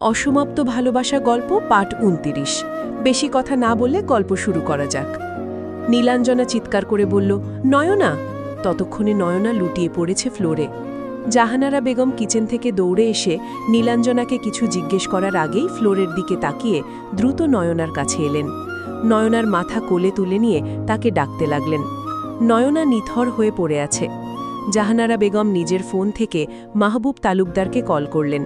অসমাপ্ত ভালোবাসা গল্প পার্ট ২৯। বেশি কথা না বলে গল্প শুরু করা যাক। নীলাঞ্জনা চিৎকার করে বলল, নয়না। ততক্ষণে নয়না লুটিয়ে পড়েছে ফ্লোরে। জাহানারা বেগম কিচেন থেকে দৌড়ে এসে নীলাঞ্জনাকে কিছু জিজ্ঞেস করার আগেই ফ্লোরের দিকে তাকিয়ে দ্রুত নয়নার কাছে এলেন। নয়নার মাথা কোলে তুলে নিয়ে তাকে ডাকতে লাগলেন। নয়না নিথর হয়ে পড়ে আছে। জাহানারা বেগম নিজের ফোন থেকে মাহবুব তালুকদারকে কল করলেন।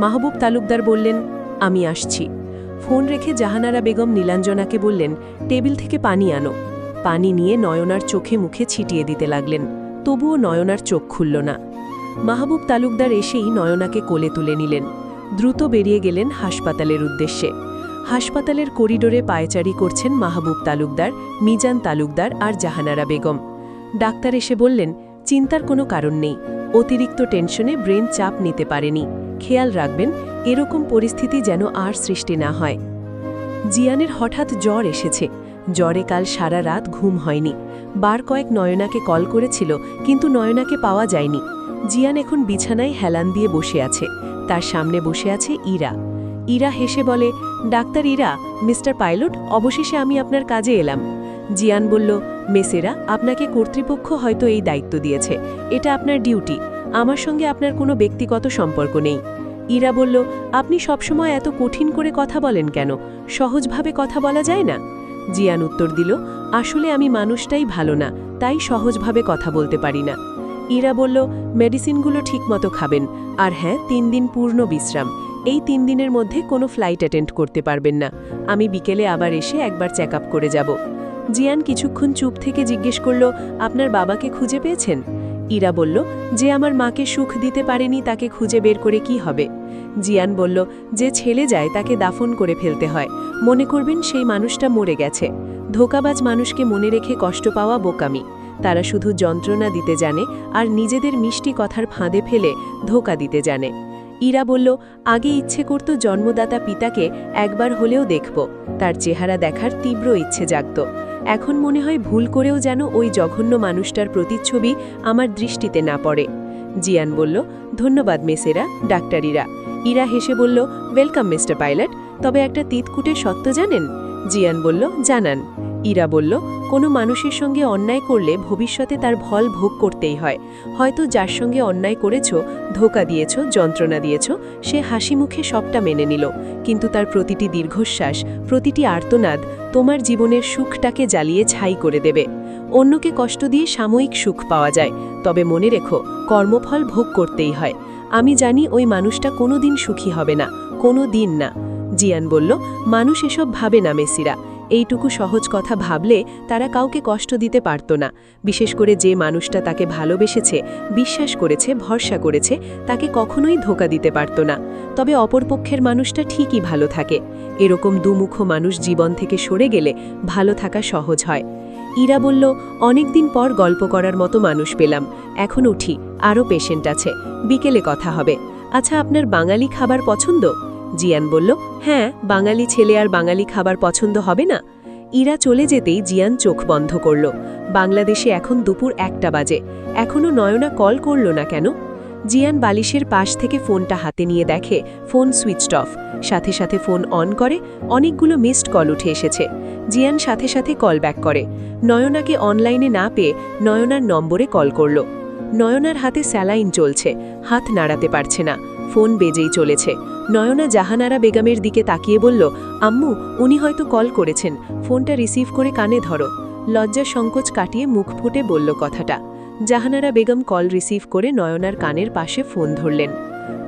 মাহবুব তালুকদার বললেন, আমি আসছি। ফোন রেখে জাহানারা বেগম নীলাঞ্জনাকে বললেন, টেবিল থেকে পানি আনো। পানি নিয়ে নয়নার চোখে মুখে ছিটিয়ে দিতে লাগলেন। তবুও নয়নার চোখ খুলল না। মাহবুব তালুকদার এসেই নয়নাকে কোলে তুলে নিলেন। দ্রুত বেরিয়ে গেলেন হাসপাতালের উদ্দেশ্যে। হাসপাতালের করিডোরে পায়চারি করছেন মাহবুব তালুকদার, মিজান তালুকদার আর জাহানারা বেগম। ডাক্তার এসে বললেন, চিন্তার কোনো কারণ নেই, অতিরিক্ত টেনশনে ব্রেন চাপ নিতে পারেনি, খেয়াল রাখবেন এরকম পরিস্থিতি যেন আর সৃষ্টি না হয়। জিয়ানের হঠাৎ জ্বর এসেছে। জ্বরে কাল সারা রাত ঘুম হয়নি। বার কয়েক নয়নাকে কল করেছিল, কিন্তু নয়নাকে পাওয়া যায়নি। জিয়ান এখন বিছানায় হেলান দিয়ে বসে আছে। তার সামনে বসে আছে ইরা। ইরা হেসে বলে, ডাক্তার ইরা, মিস্টার পাইলট, অবশেষে আমি আপনার কাজে এলাম। জিয়ান বলল, মেসেরা, আপনাকে কর্তৃপক্ষ হয়তো এই দায়িত্ব দিয়েছে, এটা আপনার ডিউটি, আমার সঙ্গে আপনার কোনো ব্যক্তিগত সম্পর্ক নেই। ইরা বলল, আপনি সবসময় এত কঠিন করে কথা বলেন কেন? সহজভাবে কথা বলা যায় না? জিয়ান উত্তর দিল, আসলে আমি মানুষটাই ভালো না, তাই সহজভাবে কথা বলতে পারি না। ইরা বলল, মেডিসিনগুলো ঠিকমতো খাবেন, আর হ্যাঁ, ৩ দিন পূর্ণ বিশ্রাম। এই ৩ দিনের মধ্যে কোনো ফ্লাইট অ্যাটেন্ড করতে পারবেন না। আমি বিকেলে আবার এসে একবার চেক আপ করে যাব। জিয়ান কিছুক্ষণ চুপ থেকে জিজ্ঞেস করল, আপনার বাবাকে খুঁজে পেয়েছেন? ইরা বলল, যে আমার মাকে সুখ দিতে পারেনি তাকে খুঁজে বের করে কি হবে? জিয়ান বলল, যে ছেলে যায় তাকে দাফন করে ফেলতে হয়, মনে করবেন সেই মানুষটা মরে গেছে। ধোঁকাবাজ মানুষকে মনে রেখে কষ্ট পাওয়া বোকামি। তারা শুধু যন্ত্রণা দিতে জানে আর নিজেদের মিষ্টি কথার ফাঁদে ফেলে ধোঁকা দিতে জানে। ইরা বলল, আগে ইচ্ছে করত জন্মদাতা পিতাকে একবার হলেও দেখব, তার চেহারা দেখার তীব্র ইচ্ছে জাগত। এখন মনে হয় ভুল করেও যেন ওই জঘন্য মানুষটার প্রতিচ্ছবি আমার দৃষ্টিতে না পড়ে। জিয়ান বলল, ধন্যবাদ মেসেরা, ডাক্তার ইরা। ইরা হেসে বলল, ওয়েলকাম মিস্টার পাইলট, তবে একটা তিতকুটে সত্য জানেন? জিয়ান বলল, জানান। ইরা বলল, কোনো মানুষের সঙ্গে অন্যায় করলে ভবিষ্যতে তার ফল ভোগ করতেই হয়। হয়তো যার সঙ্গে অন্যায় করেছ, ধোঁকা দিয়েছ, যন্ত্রণা দিয়েছ, সে হাসি মুখে সবটা মেনে নিল, কিন্তু তার প্রতিটি দীর্ঘশ্বাস, প্রতিটি আর্তনাদ তোমার জীবনের সুখটাকে জ্বালিয়ে ছাই করে দেবে। অন্যকে কষ্ট দিয়ে সাময়িক সুখ পাওয়া যায়, তবে মনে রেখো, কর্মফল ভোগ করতেই হয়। আমি জানি ওই মানুষটা কোনোদিন সুখী হবে না, কোনো দিন না। জিয়ান বলল, মানুষ এসব ভাবে না মেসিরা। এইটুকু সহজ কথা ভাবলে তারা কাউকে কষ্ট দিতে পারত না। বিশেষ করে যে মানুষটা তাকে ভালোবেসেছে, বিশ্বাস করেছে, ভরসা করেছে, তাকে কখনোই ধোঁকা দিতে পারত না। তবে অপরপক্ষের মানুষটা ঠিকই ভালো থাকে। এরকম দুমুখ মানুষ জীবন থেকে সরে গেলে ভালো থাকা সহজ হয়। ইরা বলল, অনেকদিন পর গল্প করার মতো মানুষ পেলাম, এখন উঠি, আরও পেশেন্ট আছে, বিকেলে কথা হবে। আচ্ছা, আপনার বাঙালি খাবার পছন্দ? জিয়ান বলল, হ্যাঁ, বাঙালি ছেলে আর বাঙালি খাবার পছন্দ হবে না? ইরা চলে যেতেই জিয়ান চোখ বন্ধ করল। বাংলাদেশে এখন দুপুর 1টা বাজে, এখনও নয়না কল করল না কেন? জিয়ান বালিশের পাশ থেকে ফোনটা হাতে নিয়ে দেখে ফোন সুইচড অফ। সাথে সাথে ফোন অন করে, অনেকগুলো মিসড কল উঠে এসেছে। জিয়ান সাথে সাথে কল ব্যাক করে। নয়নাকে অনলাইনে না পেয়ে নয়নার নম্বরে কল করল। নয়নার হাতে স্যালাইন চলছে, হাত নাড়াতে পারছে না, ফোন বেজেই চলেছে। নয়না জাহানারা বেগমের দিকে তাকিয়ে বলল, আম্মু, উনি হয়তো কল করেছেন, ফোনটা রিসিভ করে কানে ধরো। লজ্জা সংকোচ কাটিয়ে মুখ ফুটে বলল কথাটা। জাহানারা বেগম কল রিসিভ করে নয়নার কানের পাশে ফোন ধরলেন।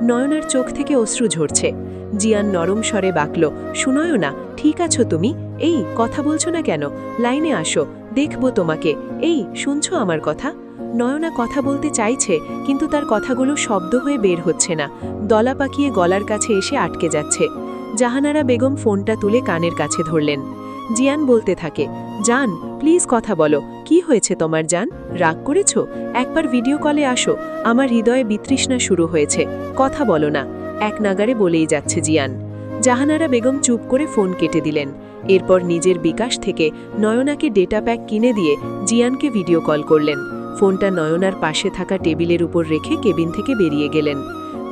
নয়নার চোখ থেকে অশ্রু ঝরছে। জিয়ান নরম স্বরে বাকল, শুনয় না, ঠিক আছো তুমি? এই কথা বলছো না কেন? লাইনে আসো, দেখব তোমাকে। এই শুনছো আমার কথা? নয়না কথা বলতে চাইছে, কিন্তু তার কথাগুলো শব্দ হয়ে বের হচ্ছে না, দলা পাকিয়ে গলার কাছে এসে আটকে যাচ্ছে। জাহানারা বেগম ফোনটা তুলে কানের কাছে ধরলেন। জিয়ান বলতে থাকে, জান, প্লিজ কথা বলো, কি হয়েছে তোমার জান? রাগ করেছ? একবার ভিডিও কলে আসো, আমার হৃদয়ে বিতৃষ্ণা শুরু হয়েছে, কথা বলো না। এক নাগারে বলেই যাচ্ছে জিয়ান। জাহানারা বেগম চুপ করে ফোন কেটে দিলেন। এরপর নিজের বিকাশ থেকে নয়নাকে ডেটা প্যাক কিনে দিয়ে জিয়ানকে ভিডিও কল করলেন। ফোনটা নয়নার পাশে থাকা টেবিলের উপর রেখে কেবিন থেকে বেরিয়ে গেলেন।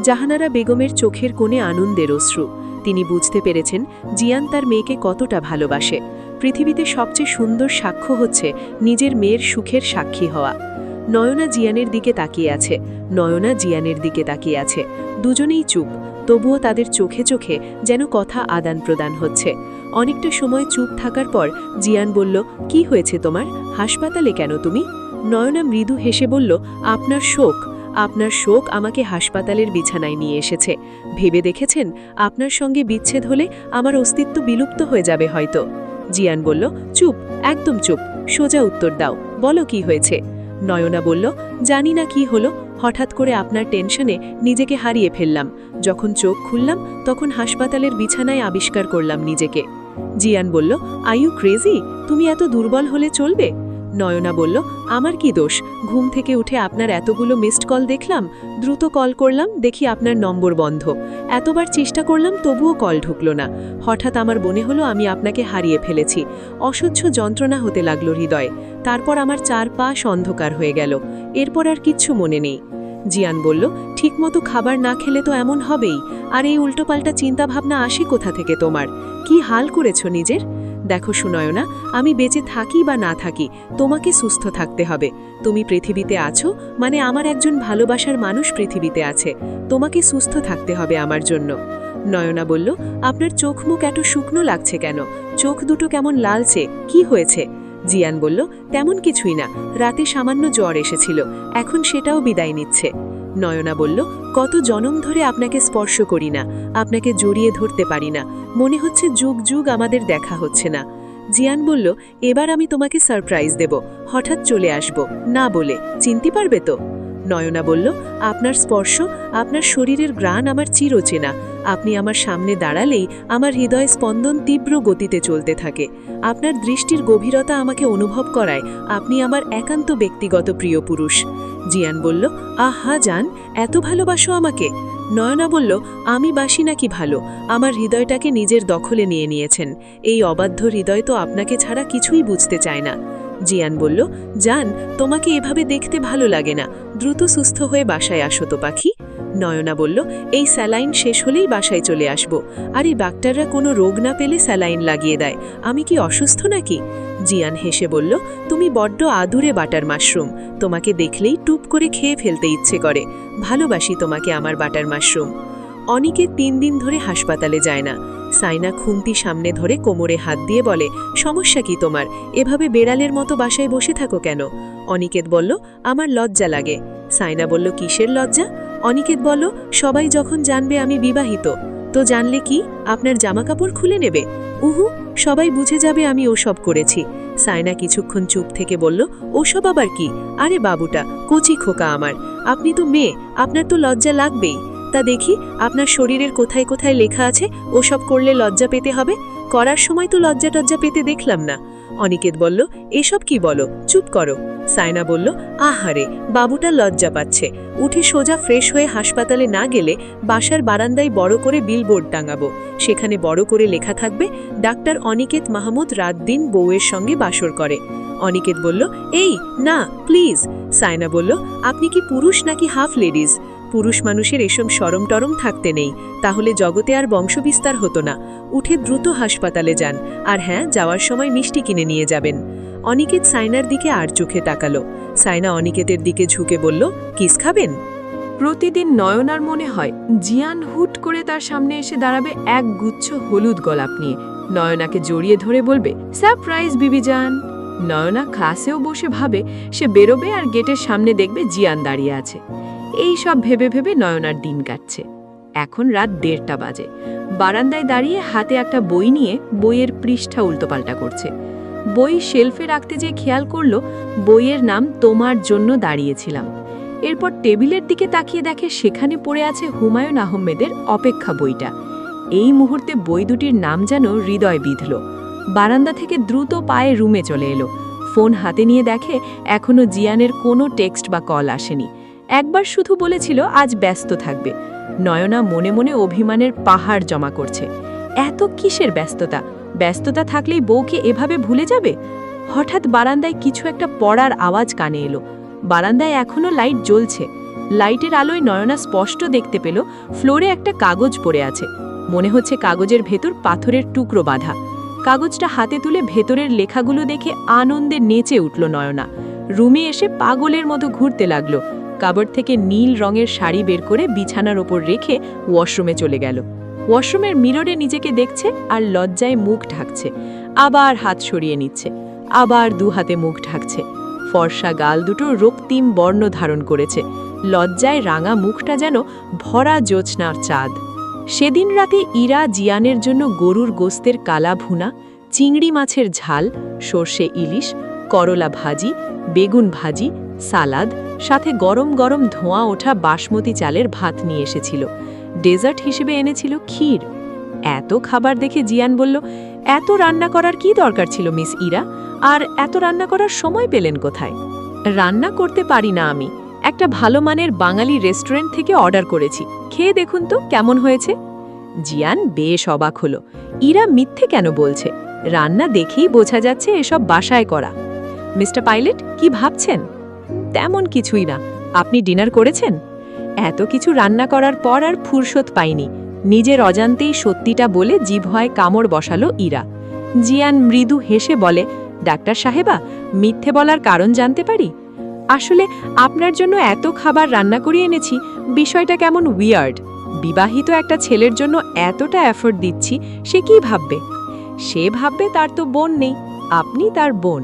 জাহানারা বেগমের চোখের কোণে আনন্দের অশ্রু। তিনি বুঝতে পেরেছেন জিয়ান তার মেয়েকে কতটা ভালোবাসে। পৃথিবীতে সবচেয়ে সুন্দর সাক্ষ্য হচ্ছে নিজের মেয়ের সুখের সাক্ষী হওয়া। নয়না জিয়ানের দিকে তাকিয়ে আছে, নয়না জিয়ানের দিকে তাকিয়ে আছে। দুজনেই চুপ, তবুও তাদের চোখে চোখে যেন কথা আদান প্রদান হচ্ছে। অনেকটা সময় চুপ থাকার পর জিয়ান বলল, কি হয়েছে তোমার? হাসপাতালে কেন তুমি? নয়না মৃদু হেসে বলল, আপনার শোক আমাকে হাসপাতালের বিছানায় নিয়ে এসেছে। ভেবে দেখেছেন আপনার সঙ্গে বিচ্ছেদ হলে আমার অস্তিত্ব বিলুপ্ত হয়ে যাবে হয়তো। জিয়ান বলল, চুপ, একদম চুপ, সোজা উত্তর দাও, বলো কি হয়েছে। নয়না বলল, জানি না কি হলো, হঠাৎ করে আপনার টেনশনে নিজেকে হারিয়ে ফেললাম। যখন চোখ খুললাম তখন হাসপাতালের বিছানায় আবিষ্কার করলাম নিজেকে। জিয়ান বলল, আর ইউ ক্রেজি? তুমি এত দুর্বল হলে চলবে? নয়না বলল, আমার কি দোষ? ঘুম থেকে উঠে আপনার এতগুলো মিসড কল দেখলাম, দ্রুত কল করলাম, দেখি আপনার নম্বর বন্ধ। এতবার চেষ্টা করলাম তবুও কল ঢুকল না। হঠাৎ আমার মনে হলো আমি আপনাকে হারিয়ে ফেলেছি। অসহ্য যন্ত্রণা হতে লাগলো হৃদয়ে। তারপর আমার চারপাশ অন্ধকার হয়ে গেল। এরপর আর কিচ্ছু মনে নেই। জিয়ান বলল, ঠিকমতো খাবার না খেলে তো এমন হবেই। আর এই উল্টোপাল্টা চিন্তাভাবনা আসে কোথা থেকে তোমার? কি হাল করেছ নিজের? দেখো সুনয়না, আমি বেঁচে থাকি বা না থাকি, তোমাকে সুস্থ থাকতে হবে। তুমি পৃথিবীতে আছো মানে আমার একজন ভালোবাসার মানুষ পৃথিবীতে আছে। তোমাকে সুস্থ থাকতে হবে আমার জন্য। নয়না বলল, আপনার চোখ মুখ এত শুকনো লাগছে কেন? চোখ দুটো কেমন লালচে, কি হয়েছে? জিয়ান বলল, তেমন কিছুই না, রাতে সামান্য জ্বর এসেছিল, এখন সেটাও বিদায় নিচ্ছে। নয়না বলল, কত জনম ধরে আপনাকে স্পর্শ করি না, আপনাকে জড়িয়ে ধরতে পারি না, মনে হচ্ছে যুগ যুগ আমাদের দেখা হচ্ছে না। জিয়ান বলল, এবার আমি তোমাকে সারপ্রাইজ দেব, হঠাৎ চলে আসব, না বলে, চিনতে পারবে তো? নয়না বলল, আপনার স্পর্শ, আপনার শরীরের ঘ্রাণ আমার চিরচেনা। আপনি আমার সামনে দাঁড়ালেই আমার হৃদয় স্পন্দন তীব্র গতিতে চলতে থাকে। আপনার দৃষ্টির গভীরতা আমাকে অনুভব করায় আপনি আমার একান্ত ব্যক্তিগত প্রিয় পুরুষ। জিয়ান বলল, আহা জান, এত ভালোবাসো আমাকে? নয়না বলল, আমি বাসি নাকি ভালো, আমার হৃদয়টাকে নিজের দখলে নিয়ে নিয়েছেন। এই অবাধ্য হৃদয় তো আপনাকে ছাড়া কিছুই বুঝতে চায় না। জিয়ান বলল, জান, তোমাকে এভাবে দেখতে ভালো লাগে না, দ্রুত সুস্থ হয়ে বাসায় আসো তো পাখি। নয়না বলল, এই স্যালাইন শেষ হলেই বাসায় চলে আসব। আর এই ডাক্তাররা কোনো রোগ না পেলে স্যালাইন লাগিয়ে দেয়, আমি কি অসুস্থ নাকি? জিয়ান হেসে বলল, তুমি বড্ড আদুরে বাটার মাশরুম, তোমাকে দেখলেই টুপ করে খেয়ে ফেলতে ইচ্ছে করে। ভালোবাসি তোমাকে আমার বাটার মাশরুম। অনিকেত 3 দিন ধরে হাসপাতালে যায় না। সাইনা খুন্তি সামনে ধরে কোমরে হাত দিয়ে বলে, সমস্যা কি তোমার? এভাবে বেড়ালের মতো বাসায় বসে থাকো কেন? অনিকেত বলল, আমার লজ্জা লাগে। সাইনা বলল, কিসের লজ্জা? অনিকেত বলল, সবাই যখন জানবে আমি বিবাহিত। তো জানলে কি আপনার জামাকাপড় খুলে নেবে? উহু, সবাই বুঝে যাবে আমি ওসব করেছি। সাইনা কিছুক্ষণ চুপ থেকে বলল, ওসব আবার কি? আরে বাবুটা, কচি খোকা আমার, আপনি তো মেয়ে, আপনার তো লজ্জা লাগবেই। তা দেখি আপনার শরীরের কোথায় কোথায় লেখা আছে ওসব করলে লজ্জা পেতে হবে? করার সময় তো লজ্জা টজ্জা পেতে দেখলাম না। অনিকেত বলল, এসব কি বলো, চুপ করো। সাইনা বলল, আহারে, বাবুটা লজ্জা পাচ্ছে। উঠে সোজা ফ্রেশ হয়ে হাসপাতালে না গেলে বাসার বারান্দায় বড় করে বিলবোর্ড টাঙাবো, সেখানে বড় করে লেখা থাকবে, ডাক্তার অনিকেত মাহমুদ রাত দিন বউয়ের সঙ্গে বাসর করে। অনিকেত বলল, এই না প্লিজ। সাইনা বলল, আপনি কি পুরুষ নাকি হাফ লেডিজ? পুরুষ মানুষের এসব শরম টরম থাকতে নেই, তাহলে জগতে আর বংশবিস্তার হতো না। উঠে দ্রুত হাসপাতালে যান, আর হ্যাঁ, যাওয়ার সময় মিষ্টি কিনে নিয়ে যাবেন। অনিকেত সাইনার দিকে আর চোখে তাকালো। সাইনা অনিকেতের দিকে ঝুঁকে বলল, কিস খাবেন? প্রতিদিন নয়নার মনে হয় জিয়ান হুট করে তার সামনে এসে দাঁড়াবে এক গুচ্ছ হলুদ গোলাপ নিয়ে, নয়নাকে জড়িয়ে ধরে বলবে, সারপ্রাইজ বিবিজান। নয়না ক্লাসেও বসে ভাবে সে বেরোবে আর গেটের সামনে দেখবে জিয়ান দাঁড়িয়ে আছে। এই সব ভেবে ভেবে নয়নার দিন কাটছে। এখন রাত 1:30 বাজে। বারান্দায় দাঁড়িয়ে হাতে একটা বই নিয়ে বইয়ের পৃষ্ঠা উল্টোপাল্টা করছে। বই শেলফে রাখতে যে খেয়াল করল বইয়ের নাম তোমার জন্য দাঁড়িয়েছিলাম। এরপর টেবিলের দিকে তাকিয়ে দেখে সেখানে পড়ে আছে হুমায়ুন আহমেদের অপেক্ষা বইটা। এই মুহূর্তে বই দুটির নাম যেন হৃদয় বিঁধল। বারান্দা থেকে দ্রুত পায়ে রুমে চলে এলো। ফোন হাতে নিয়ে দেখে এখনো জিয়ানের কোনো টেক্সট বা কল আসেনি। একবার শুধু বলেছিল আজ ব্যস্ত থাকবে। নয়না মনে মনে অভিমানের পাহাড় জমা করছে। এত কিসের ব্যস্ততা? ব্যস্ততা থাকলেই বউকে এভাবে ভুলে যাবে? হঠাৎ বারান্দায় কিছু একটা পড়ার আওয়াজ কানে এলো। বারান্দায় এখনো লাইট জ্বলছে। লাইটের আলোয় নয়না স্পষ্ট দেখতে পেল ফ্লোরে একটা কাগজ পড়ে আছে। মনে হচ্ছে কাগজের ভেতর পাথরের টুকরো বাঁধা। কাগজটা হাতে তুলে ভেতরের লেখাগুলো দেখে আনন্দে নেচে উঠল নয়না। রুমে এসে পাগলের মতো ঘুরতে লাগলো। কাবর্ড থেকে নীল রঙের শাড়ি বের করে বিছানার ওপর রেখে ওয়াশরুমে চলে গেল। ওয়াশরুমের মিররে নিজেকে দেখছে আর লজ্জায় মুখ ঢাকছে। আবার হাত সরিয়ে নিচ্ছে, আবার দু হাতে মুখ ঢাকছে। ফর্সা গাল দুটো রক্তিম বর্ণ ধারণ করেছে। লজ্জায় রাঙা মুখটা যেন ভরা জ্যোৎস্নার চাঁদ। সেদিন রাতে ইরা জিয়ানের জন্য গরুর গোস্তের কালা ভুনা, চিংড়ি মাছের ঝাল, সর্ষে ইলিশ, করলা ভাজি, বেগুন ভাজি, সালাদ, সাথে গরম গরম ধোঁয়া ওঠা বাসমতি চালের ভাত নিয়ে এসেছিল। ডেজার্ট হিসেবে এনেছিল ক্ষীর। এত খাবার দেখে জিয়ান বলল, এত রান্না করার কি দরকার ছিল মিস ইরা? আর এত রান্না করার সময় পেলেন কোথায়? রান্না করতে পারি না আমি। একটা ভালো মানের বাঙালি রেস্টুরেন্ট থেকে অর্ডার করেছি, খেয়ে দেখুন তো কেমন হয়েছে। জিয়ান বেশ অবাক হলো। ইরা মিথ্যে কেন বলছে? রান্না দেখেই বোঝা যাচ্ছে এসব বাসায় করা। মিস্টার পাইলট, কি ভাবছেন? তেমন কিছুই না। আপনি ডিনার করেছেন? এত কিছু রান্না করার পর আর ফুরসত পাইনি। নিজের অজান্তেই সত্যিটা বলে জিভয় কামড় বসালো ইরা। জিয়ান মৃদু হেসে বলে, ডাক্তার সাহেবা, মিথ্যে বলার কারণ জানতে পারি? আসলে আপনার জন্য এত খাবার রান্না করিয়ে এনেছি, বিষয়টা কেমন উইয়ার্ড। বিবাহিত একটা ছেলের জন্য এতটা এফোর্ট দিচ্ছি, সে কি ভাববে? সে ভাববে তার তো বোন নেই, আপনি তার বোন।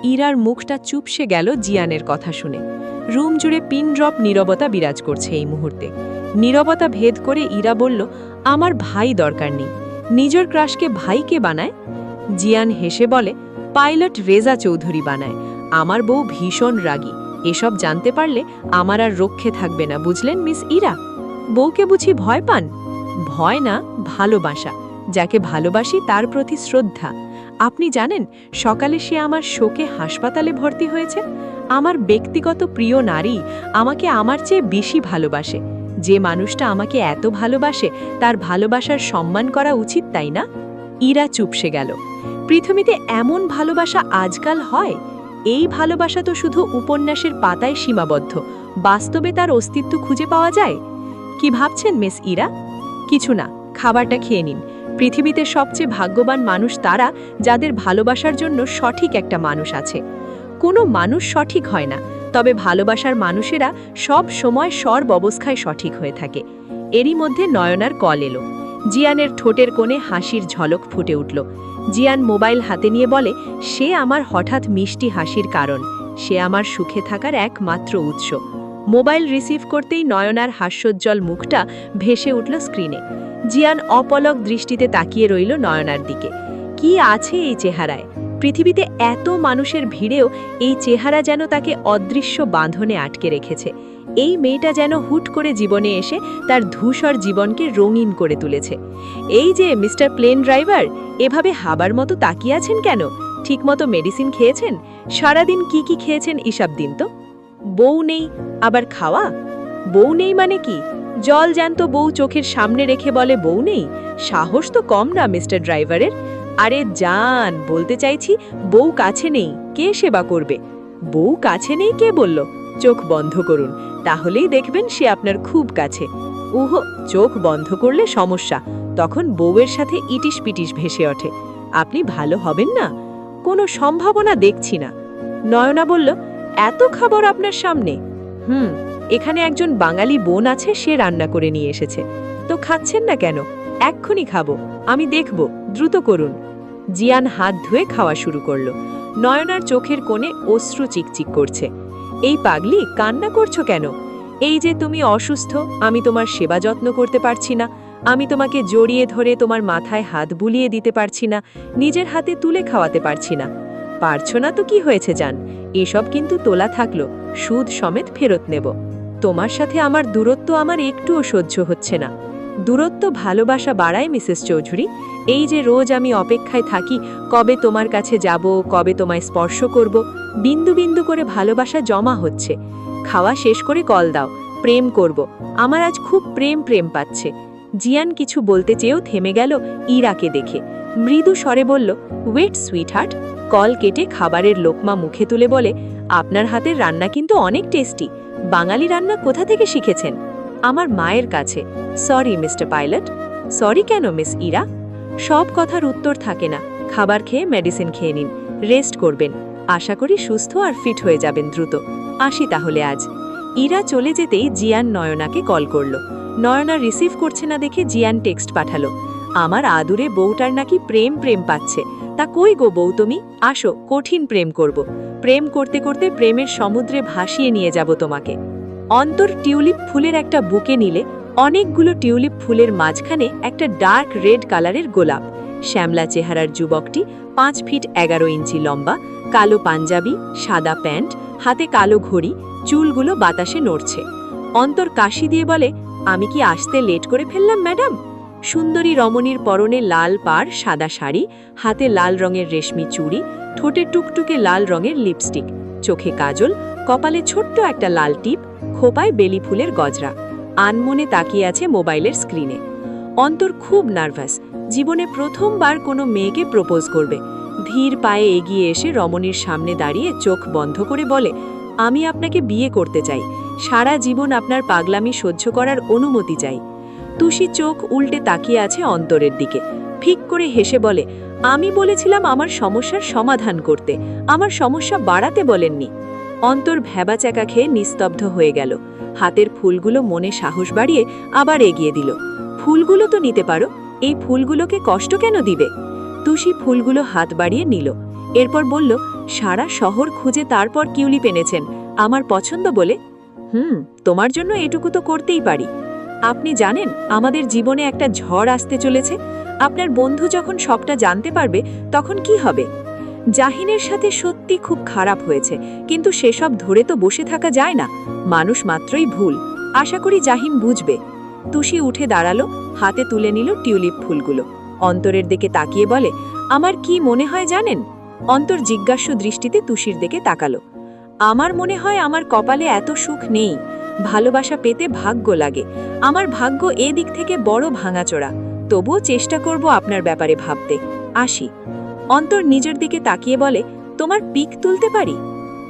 ইরার মুখটা চুপসে গেল জিয়ানের কথা শুনে। রুম জুড়ে পিন ড্রপ নীরবতা বিরাজ করছে এই মুহূর্তে। নীরবতা ভেদ করে ইরা বলল, আমার ভাই দরকার নেই। নিজের ক্রাশকে ভাইকে বানায়? জিয়ান হেসে বলে, পাইলট রেজা চৌধুরী বানায়। আমার বউ ভীষণ রাগী। এসব জানতে পারলে আমার আর রক্ষে থাকবে না, বুঝলেন মিস ইরা? বউকে বুঝি ভয় পান? ভয় না, ভালোবাসা। যাকে ভালোবাসি তার প্রতি শ্রদ্ধা। আপনি জানেন, সকালে সে আমার শোকে হাসপাতালে ভর্তি হয়েছে। আমার ব্যক্তিগত প্রিয় নারী আমাকে আমার চেয়ে বেশি ভালোবাসে। যে মানুষটা আমাকে এত ভালোবাসে তার ভালোবাসার সম্মান করা উচিত, তাই না? ইরা চুপসে গেল। পৃথিবীতে এমন ভালোবাসা আজকাল হয়? এই ভালোবাসা তো শুধু উপন্যাসের পাতায় সীমাবদ্ধ। বাস্তবে তার অস্তিত্ব খুঁজে পাওয়া যায়? কি ভাবছেন মিস ইরা? কিছু না, খাবারটা খেয়ে নিন। পৃথিবীতে সবচেয়ে ভাগ্যবান মানুষ তারা যাদের ভালোবাসার জন্য সঠিক একটা মানুষ আছে। কোনো মানুষ সঠিক হয় না, তবে ভালোবাসার মানুষেরা সব সময় সর্বাবস্থায় সঠিক হয়ে থাকে। এরই মধ্যে নয়নার কল এলো। জিয়ানের ঠোঁটের কোণে হাসির ঝলক ফুটে উঠল। জিয়ান মোবাইল হাতে নিয়ে বলে, সে আমার হঠাৎ মিষ্টি হাসির কারণ। সে আমার সুখে থাকার একমাত্র উৎস। মোবাইল রিসিভ করতেই নয়নার হাস্যোজ্জ্বল মুখটা ভেসে উঠল স্ক্রিনে। জিয়ান অপলক দৃষ্টিতে তাকিয়ে রইল নয়নার দিকে। কি আছে এই চেহারায়? পৃথিবীতে এত মানুষের ভিড়েও এই চেহারা যেন তাকে অদৃশ্য বাঁধনে আটকে রেখেছে। এই মেয়েটা যেন হুট করে জীবনে এসে তার ধূসর জীবনকে রঙিন করে তুলেছে। এই যে মিস্টার প্লেন ড্রাইভার, এভাবে হাবার মতো তাকিয়ে আছেন কেন? ঠিকমতো মেডিসিন খেয়েছেন? সারাদিন কি কি খেয়েছেন হিসাব দিন তো। বউ নেই, আবার খাওয়া? বউ নেই মানে কি? জল জ্যান্ত বউ চোখের সামনে রেখে বলে বউ নেই? সাহস তো কম না মিস্টার ড্রাইভারের। আরে জান, বলতে চাইছি বউ কাছে নেই, কে সেবা করবে? বউ কাছে নেই কে বলল? চোখ বন্ধ করুন, তাহলেই দেখবেন সে আপনার খুব কাছে। উহো, চোখ বন্ধ করলে সমস্যা, তখন বউয়ের সাথে ইটিস পিটিস ভেসে ওঠে। আপনি ভালো হবেন না? কোনো সম্ভাবনা দেখছি না। নয়না বলল, এত খাবার আপনার সামনে? এখানে একজন বাঙালি বোন আছে, সে রান্না করে নিয়ে এসেছে। তো খাচ্ছেন না কেন? এক্ষুনি খাবো, আমি দেখব, দ্রুত করুন। জিয়ান হাত ধুয়ে খাওয়া শুরু করল। নয়নার চোখের কোণে অশ্রু চিকচিক করছে। এই পাগলি, কান্না করছো কেন? এই যে তুমি অসুস্থ, আমি তোমার সেবা যত্ন করতে পারছি না। আমি তোমাকে জড়িয়ে ধরে তোমার মাথায় হাত বুলিয়ে দিতে পারছি না, নিজের হাতে তুলে খাওয়াতে পারছি না। পারছো না তো কি হয়েছে জান, এসব কিন্তু তোলা থাকলো, সুদ সমেত ফেরত নেব। তোমার সাথে আমার দূরত্ব আমার একটুও সহ্য হচ্ছে না। দূরত্ব ভালোবাসা বাড়ায় মিসেস চৌধুরী। এই যে রোজ আমি অপেক্ষায় থাকি, কবে তোমার কাছে যাব, কবে তোমায় স্পর্শ করব, বিন্দু বিন্দু করে ভালোবাসা জমা হচ্ছে। খাওয়া শেষ করে কল দাও, প্রেম করব। আমার আজ খুব প্রেম প্রেম পাচ্ছে। জিয়ান কিছু বলতে চেয়েও থেমে গেল ইরাকে দেখে। মৃদু স্বরে বলল, ওয়েট সুইটহার্ট। কল কেটে খাবারের লোকমা মুখে তুলে বলে, আপনার হাতের রান্না কিন্তু অনেক টেস্টি। বাঙালি রান্না কোথা থেকে শিখেছেন? আমার মায়ের কাছে। Sorry mister pilot. সরি কেন মিস ইরা? সব কথার উত্তর থাকে না। খাবার খেয়ে মেডিসিন খেয়ে নিন, রেস্ট করবেন। আশা করি সুস্থ আর ফিট হয়ে যাবেন দ্রুত। আসি তাহলে আজ। ইরা চলে যেতেই জিয়ান নয়নাকে কল করল। নয়না রিসিভ করছে না দেখে জিয়ান টেক্সট পাঠালো, আমার আদুরে বউটার নাকি প্রেম প্রেম পাচ্ছে। তা কই গো বউ তুমি? আসো, কঠিন প্রেম করব। প্রেম করতে করতে প্রেমের সমুদ্রে ভাসিয়ে নিয়ে যাব তোমাকে। অন্তর টিউলিপ ফুলের একটা বুকে নিলে অনেকগুলো টিউলিপ ফুলের মাঝখানে একটা ডার্ক রেড কালারের গোলাপ। শ্যামলা চেহারার যুবকটি 5 ফিট 11 ইঞ্চি লম্বা, কালো পাঞ্জাবি, সাদা প্যান্ট, হাতে কালো ঘড়ি, চুলগুলো বাতাসে নড়ছে। অন্তর কাশি দিয়ে বলে, আমি কি আসতে লেট করে ফেললাম ম্যাডাম? সুন্দরী রমণীর পরনে লাল পাড় সাদা শাড়ি, হাতে লাল রঙের রেশমি চুড়ি, ঠোঁটে টুকটুকে লাল রঙের লিপস্টিক, চোখে কাজল, কপালে ছোট্ট একটা লাল টিপ, খোপায় বেলি ফুলের গজরা। আনমনে তাকিয়ে আছে মোবাইলের স্ক্রিনে। অন্তর খুব নার্ভাস। জীবনে প্রথমবার কোনো মেয়েকে প্রপোজ করবে। ধীর পায়ে এগিয়ে এসে রমণীর সামনে দাঁড়িয়ে চোখ বন্ধ করে বলে, আমি আপনাকে বিয়ে করতে চাই। সারা জীবন আপনার পাগলামি সহ্য করার অনুমতি চাই। তুষি চোখ উল্টে তাকিয়ে আছে অন্তরের দিকে। ফিক করে হেসে বলে, আমি বলেছিলাম আমার সমস্যার সমাধান করতে, আমার সমস্যা বাড়াতে বলেননি। অন্তর ভ্যাবাচ্যাকা খেয়ে নিস্তব্ধ হয়ে গেল। হাতের ফুলগুলো মনে সাহস বাড়িয়ে আবার এগিয়ে দিল। ফুলগুলো তো নিতে পারো, এই ফুলগুলোকে কষ্ট কেন দিবে? তুষি ফুলগুলো হাত বাড়িয়ে নিল। এরপর বলল, সারা শহর খুঁজে তারপর টিউলিপ এনেছেন আমার পছন্দ বলে। তোমার জন্য এটুকু তো করতেই পারি। আপনি জানেন আমাদের জীবনে একটা ঝড় আসতে চলেছে। আপনার বন্ধু যখন সবটা জানতে পারবে তখন কি হবে? জাহিনের সাথে সত্যি খুব খারাপ হয়েছে, কিন্তু সেসব ধরে তো বসে থাকা যায় না। মানুষ মাত্রই ভুল। আশা করি জাহিন বুঝবে। তুষি উঠে দাঁড়ালো, হাতে তুলে নিল টিউলিপ ফুলগুলো। অন্তরের দিকে তাকিয়ে বলে, আমার কি মনে হয় জানেন? অন্তর জিজ্ঞাস্য দৃষ্টিতে তুষির দিকে তাকালো। আমার মনে হয় আমার কপালে এত সুখ নেই। ভালোবাসা পেতে ভাগ্য লাগে। আমার ভাগ্য এদিক থেকে বড় ভাঙাচোরা। তবুও চেষ্টা করব আপনার ব্যাপারে ভাবতে। আসি। অন্তর নিজের দিকে তাকিয়ে বলে, তোমার পিক তুলতে পারি?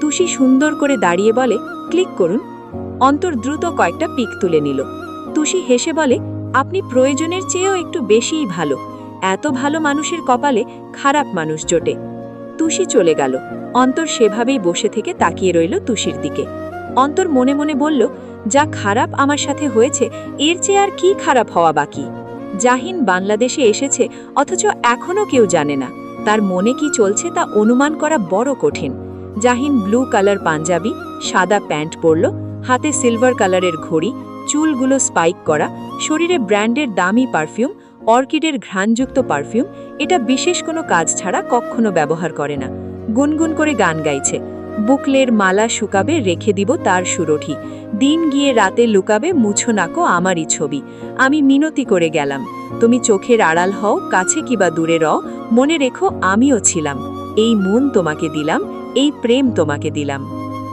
তুষি সুন্দর করে দাঁড়িয়ে বলে, ক্লিক করুন। অন্তর দ্রুত কয়েকটা পিক তুলে নিল। তুষি হেসে বলে, আপনি প্রয়োজনের চেয়েও একটু বেশিই ভালো। এত ভালো মানুষের কপালে খারাপ মানুষ জোটে। তুষি চলে গেল। অন্তর সেভাবেই বসে থেকে তাকিয়ে রইল তুষির দিকে। অন্তর মনে মনে বলল, যা খারাপ আমার সাথে হয়েছে এর চেয়ে আর কি খারাপ হওয়া বাকি? জাহিন বাংলাদেশে এসেছে, অথচ এখনও কেউ জানে না তার মনে কি চলছে তা অনুমান করা বড় কঠিন। জাহিন ব্লু কালার পাঞ্জাবি, সাদা প্যান্ট পরল, হাতে সিলভার কালারের ঘড়ি, চুলগুলো স্পাইক করা, শরীরে ব্র্যান্ডের দামি পারফিউম, অর্কিডের ঘ্রাণযুক্ত পারফিউম। এটা বিশেষ কোনো কাজ ছাড়া কখনো ব্যবহার করে না। গুনগুন করে গান গাইছে, বুকলের মালা শুকাবে রেখে দিব তার সুরঠি, দিন গিয়ে রাতে লুকাবে মুছো নাকো আমারই ছবি। আমি মিনতি করে গেলাম, তুমি চোখের আড়াল হও, কাছে কিবা দূরে রও, মনে রেখো আমিও ছিলাম। এই মন তোমাকে দিলাম, এই প্রেম তোমাকে দিলাম।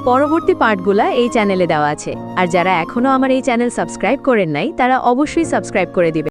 পরবর্তী পার্টগুলা এই চ্যানেলে দেওয়া আছে, আর যারা এখনো আমার এই চ্যানেল সাবস্ক্রাইব করেন নাই তারা অবশ্যই সাবস্ক্রাইব করে দিবেন।